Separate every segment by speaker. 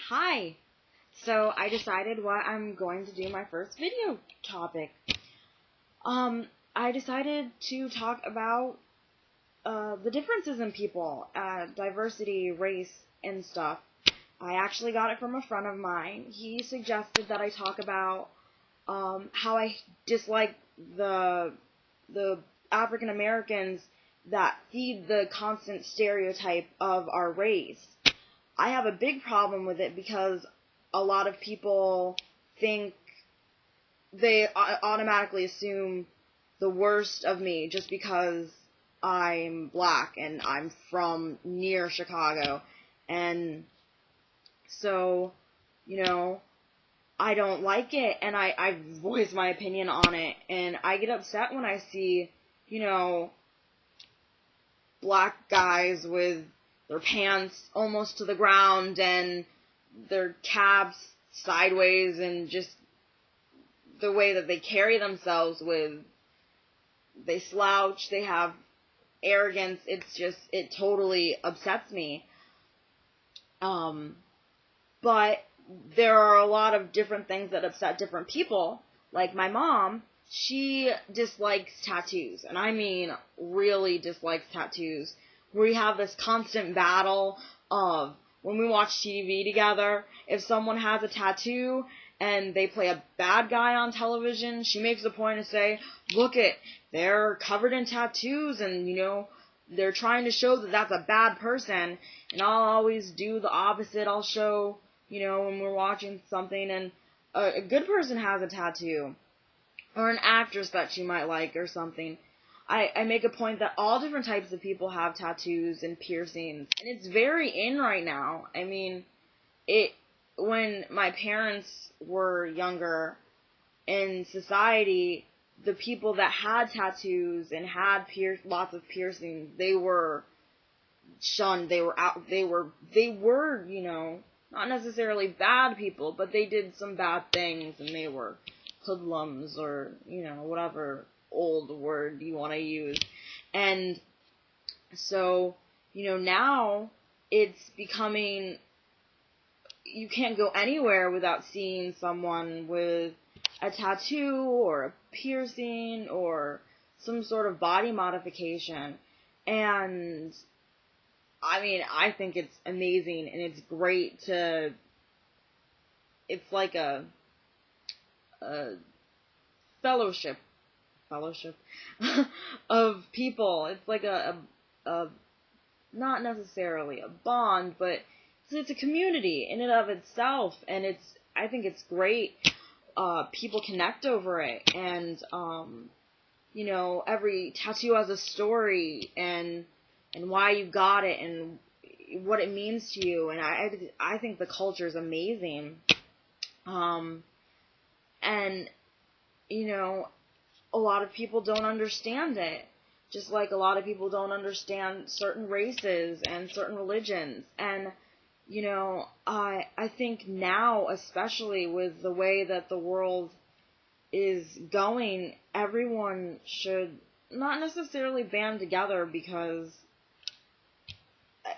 Speaker 1: Hi. So I decided what I'm going to do my first video topic. I decided to talk about the differences in people, diversity, race, and stuff. I actually got it from a friend of mine. He suggested that I talk about how I dislike the African Americans that feed the constant stereotype of our race. I have a big problem with it because a lot of people think they automatically assume the worst of me just because I'm black and I'm from near Chicago. And so, I don't like it, and I voice my opinion on it, and I get upset when I see, black guys with their pants almost to the ground and their caps sideways, and just the way that they carry themselves they slouch, they have arrogance. It totally upsets me. But there are a lot of different things that upset different people. Like my mom, she dislikes tattoos, and I mean really dislikes tattoos. We have this constant battle of, when we watch TV together, if someone has a tattoo and they play a bad guy on television, she makes a point to say, look they're covered in tattoos, and they're trying to show that that's a bad person. And I'll always do the opposite. I'll show, when we're watching something and a good person has a tattoo, or an actress that you might like or something, I make a point that all different types of people have tattoos and piercings, and it's very in right now. I mean, when my parents were younger, in society, the people that had tattoos and had lots of piercings, they were shunned. They were out. They were, not necessarily bad people, but they did some bad things, and they were hoodlums, or, whatever old word you want to use. And so, now it's becoming, you can't go anywhere without seeing someone with a tattoo or a piercing or some sort of body modification. And I mean, I think it's amazing, and it's great it's like a fellowship of people. It's like a not necessarily a bond, but it's a community in and of itself, and I think it's great. People connect over it, and every tattoo has a story, and why you got it, and what it means to you, and I think the culture is amazing. And a lot of people don't understand it, just like a lot of people don't understand certain races and certain religions. And I think now, especially with the way that the world is going, everyone should not necessarily band together, because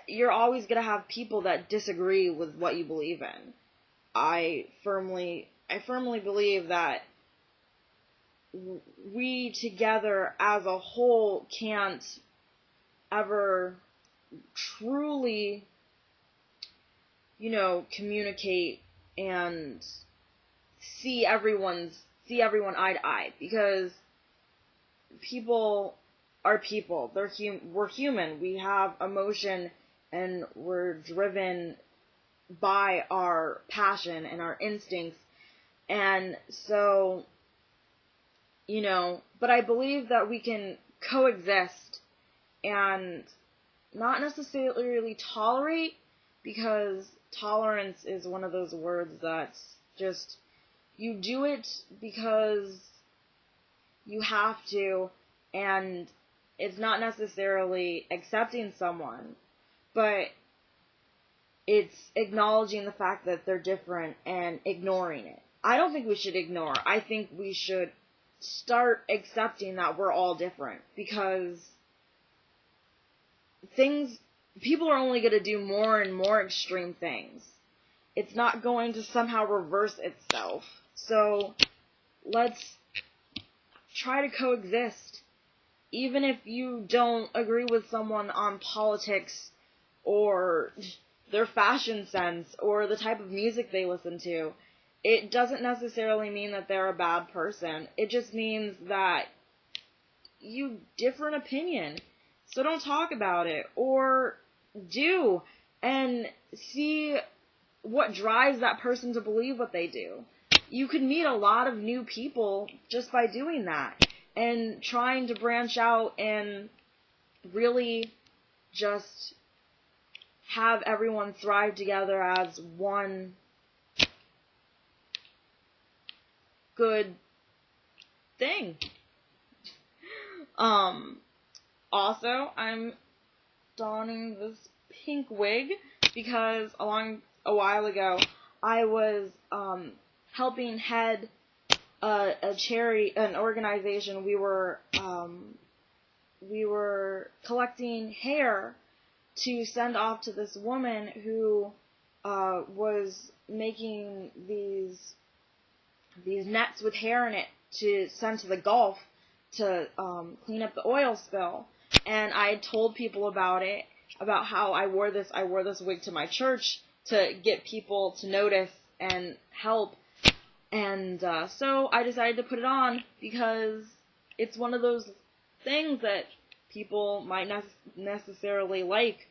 Speaker 1: you're always going to have people that disagree with what you believe in. I firmly believe that we together as a whole can't ever truly, communicate and see everyone eye to eye, because people are people. We're human. We have emotion, and we're driven by our passion and our instincts. And so, but I believe that we can coexist and not necessarily really tolerate, because tolerance is one of those words that's just, you do it because you have to, and it's not necessarily accepting someone, but it's acknowledging the fact that they're different and ignoring it. I don't think we should ignore. I think we should start accepting that we're all different, because people are only going to do more and more extreme things. it's not going to somehow reverse itself. So let's try to coexist. Even if you don't agree with someone on politics or their fashion sense or the type of music they listen to, it doesn't necessarily mean that they're a bad person. It just means that you differ in opinion. So don't talk about it, or do, and see what drives that person to believe what they do. You could meet a lot of new people just by doing that, and trying to branch out and really just have everyone thrive together as one good thing. Also, I'm donning this pink wig because a while ago I was helping head an organization. We were collecting hair to send off to this woman who was making these nets with hair in it to send to the Gulf to clean up the oil spill. And I had told people about it, about how I wore this wig to my church to get people to notice and help. And so I decided to put it on because it's one of those things that people might not necessarily like,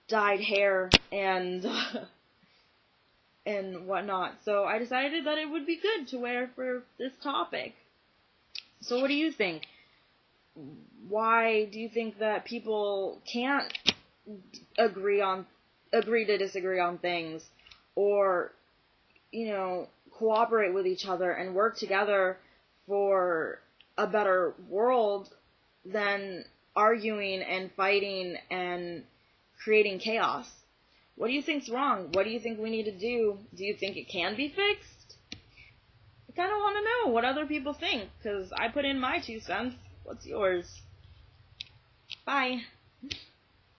Speaker 1: dyed hair and and whatnot. So I decided that it would be good to wear for this topic. So what do you think? Why do you think that people can't agree to disagree on things, or, cooperate with each other and work together for a better world than arguing and fighting and creating chaos? What do you think's wrong? What do you think we need to do? Do you think it can be fixed? I kind of want to know what other people think, because I put in my 2 cents. What's yours? Bye.